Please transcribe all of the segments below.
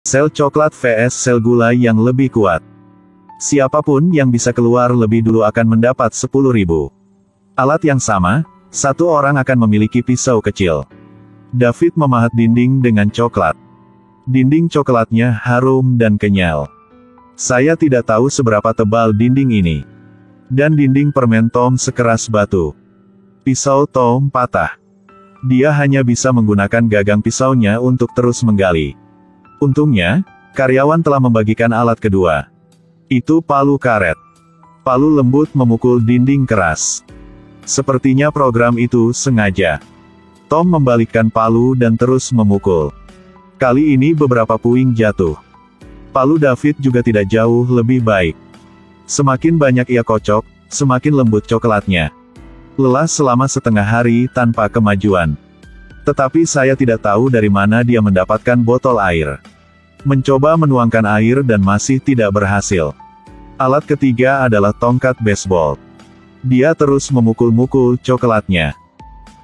Sel coklat vs sel gula yang lebih kuat. Siapapun yang bisa keluar lebih dulu akan mendapat 10.000. Alat yang sama, satu orang akan memiliki pisau kecil. David memahat dinding dengan coklat. Dinding coklatnya harum dan kenyal. Saya tidak tahu seberapa tebal dinding ini. Dan dinding permen Tom sekeras batu. Pisau Tom patah. Dia hanya bisa menggunakan gagang pisaunya untuk terus menggali. Untungnya, karyawan telah membagikan alat kedua. Itu palu karet. Palu lembut memukul dinding keras. Sepertinya program itu sengaja. Tom membalikkan palu dan terus memukul. Kali ini beberapa puing jatuh. Palu David juga tidak jauh lebih baik. Semakin banyak ia kocok, semakin lembut coklatnya. Lelah selama setengah hari tanpa kemajuan. Tetapi saya tidak tahu dari mana dia mendapatkan botol air. Mencoba menuangkan air dan masih tidak berhasil. Alat ketiga adalah tongkat baseball. Dia terus memukul-mukul coklatnya.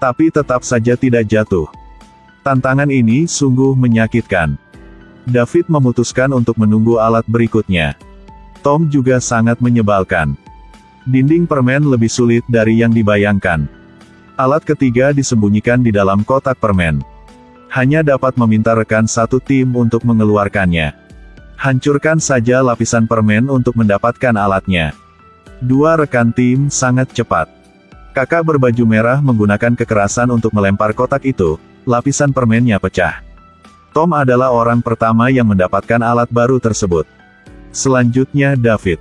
Tapi tetap saja tidak jatuh. Tantangan ini sungguh menyakitkan. David memutuskan untuk menunggu alat berikutnya. Tom juga sangat menyebalkan. Dinding permen lebih sulit dari yang dibayangkan. Alat ketiga disembunyikan di dalam kotak permen. Hanya dapat meminta rekan satu tim untuk mengeluarkannya. Hancurkan saja lapisan permen untuk mendapatkan alatnya. Dua rekan tim sangat cepat. Kakak berbaju merah menggunakan kekerasan untuk melempar kotak itu, lapisan permennya pecah. Tom adalah orang pertama yang mendapatkan alat baru tersebut. Selanjutnya David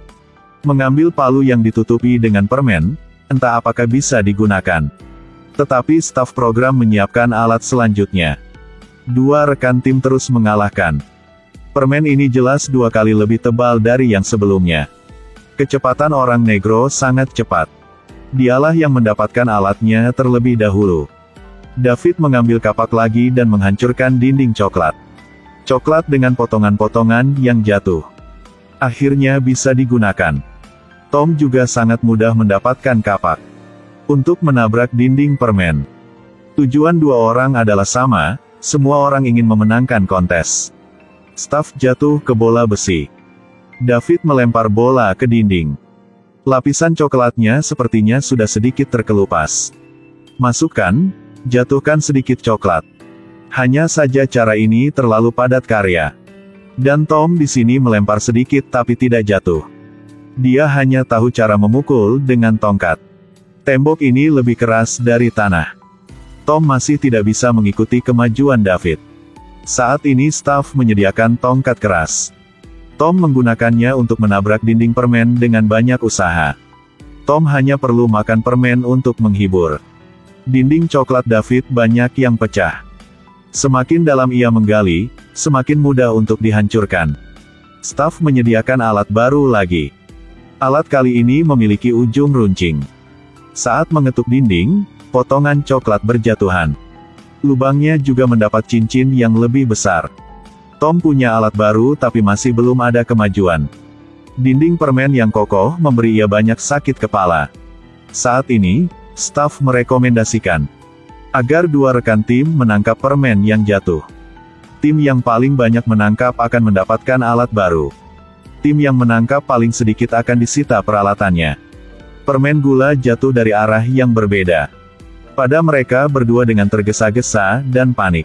mengambil palu yang ditutupi dengan permen, entah apakah bisa digunakan. Tetapi staf program menyiapkan alat selanjutnya. Dua rekan tim terus mengalahkan. Permen ini jelas 2 kali lebih tebal dari yang sebelumnya. Kecepatan orang negro sangat cepat. Dialah yang mendapatkan alatnya terlebih dahulu. David mengambil kapak lagi dan menghancurkan dinding coklat. Coklat dengan potongan-potongan yang jatuh. Akhirnya bisa digunakan. Tom juga sangat mudah mendapatkan kapak. Untuk menabrak dinding permen. Tujuan dua orang adalah sama, semua orang ingin memenangkan kontes. Staf jatuh ke bola besi. David melempar bola ke dinding. Lapisan coklatnya sepertinya sudah sedikit terkelupas. Masukkan, jatuhkan sedikit coklat. Hanya saja cara ini terlalu padat karya. Dan Tom di sini melempar sedikit tapi tidak jatuh. Dia hanya tahu cara memukul dengan tongkat. Tembok ini lebih keras dari tanah. Tom masih tidak bisa mengikuti kemajuan David. Saat ini staf menyediakan tongkat keras. Tom menggunakannya untuk menabrak dinding permen dengan banyak usaha. Tom hanya perlu makan permen untuk menghibur. Dinding coklat David banyak yang pecah. Semakin dalam ia menggali, semakin mudah untuk dihancurkan. Staf menyediakan alat baru lagi. Alat kali ini memiliki ujung runcing. Saat mengetuk dinding, potongan coklat berjatuhan. Lubangnya juga mendapat cincin yang lebih besar. Tom punya alat baru tapi masih belum ada kemajuan. Dinding permen yang kokoh memberi ia banyak sakit kepala. Saat ini, staf merekomendasikan agar dua rekan tim menangkap permen yang jatuh. Tim yang paling banyak menangkap akan mendapatkan alat baru. Tim yang menangkap paling sedikit akan disita peralatannya. Permen gula jatuh dari arah yang berbeda. Pada mereka berdua dengan tergesa-gesa dan panik.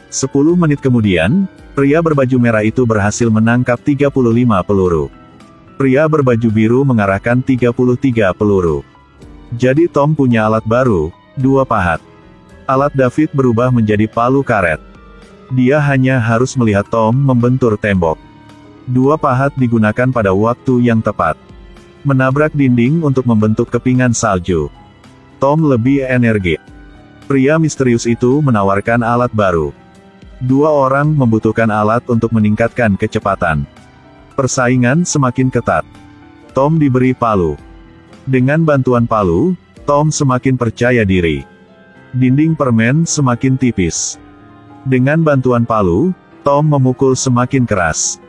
10 menit kemudian, pria berbaju merah itu berhasil menangkap 35 peluru. Pria berbaju biru mengarahkan 33 peluru. Jadi Tom punya alat baru, 2 pahat. Alat David berubah menjadi palu karet. Dia hanya harus melihat Tom membentur tembok. 2 pahat digunakan pada waktu yang tepat. Menabrak dinding untuk membentuk kepingan salju. Tom lebih energik. Pria misterius itu menawarkan alat baru. 2 orang membutuhkan alat untuk meningkatkan kecepatan. Persaingan semakin ketat. Tom diberi palu. Dengan bantuan palu, Tom semakin percaya diri. Dinding permen semakin tipis. Dengan bantuan palu, Tom memukul semakin keras.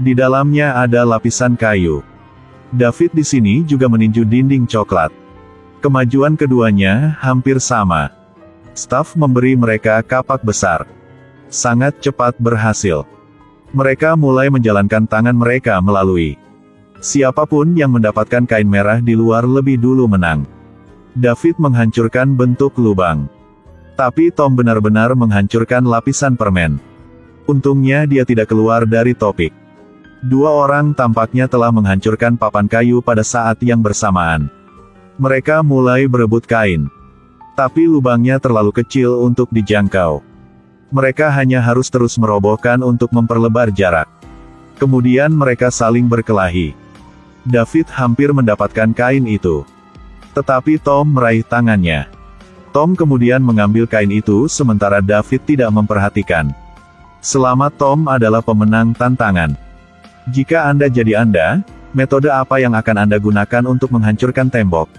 Di dalamnya ada lapisan kayu. David di sini juga meninju dinding coklat. Kemajuan keduanya hampir sama. Staf memberi mereka kapak besar. Sangat cepat berhasil. Mereka mulai menjalankan tangan mereka melalui. Siapapun yang mendapatkan kain merah di luar lebih dulu menang. David menghancurkan bentuk lubang. Tapi Tom benar-benar menghancurkan lapisan permen. Untungnya dia tidak keluar dari topik. Dua orang tampaknya telah menghancurkan papan kayu pada saat yang bersamaan. Mereka mulai berebut kain. Tapi lubangnya terlalu kecil untuk dijangkau. Mereka hanya harus terus merobohkan untuk memperlebar jarak. Kemudian mereka saling berkelahi. David hampir mendapatkan kain itu. Tetapi Tom meraih tangannya. Tom kemudian mengambil kain itu sementara David tidak memperhatikan. Selamat, Tom adalah pemenang tantangan. Jika Anda jadi Anda, metode apa yang akan Anda gunakan untuk menghancurkan tembok?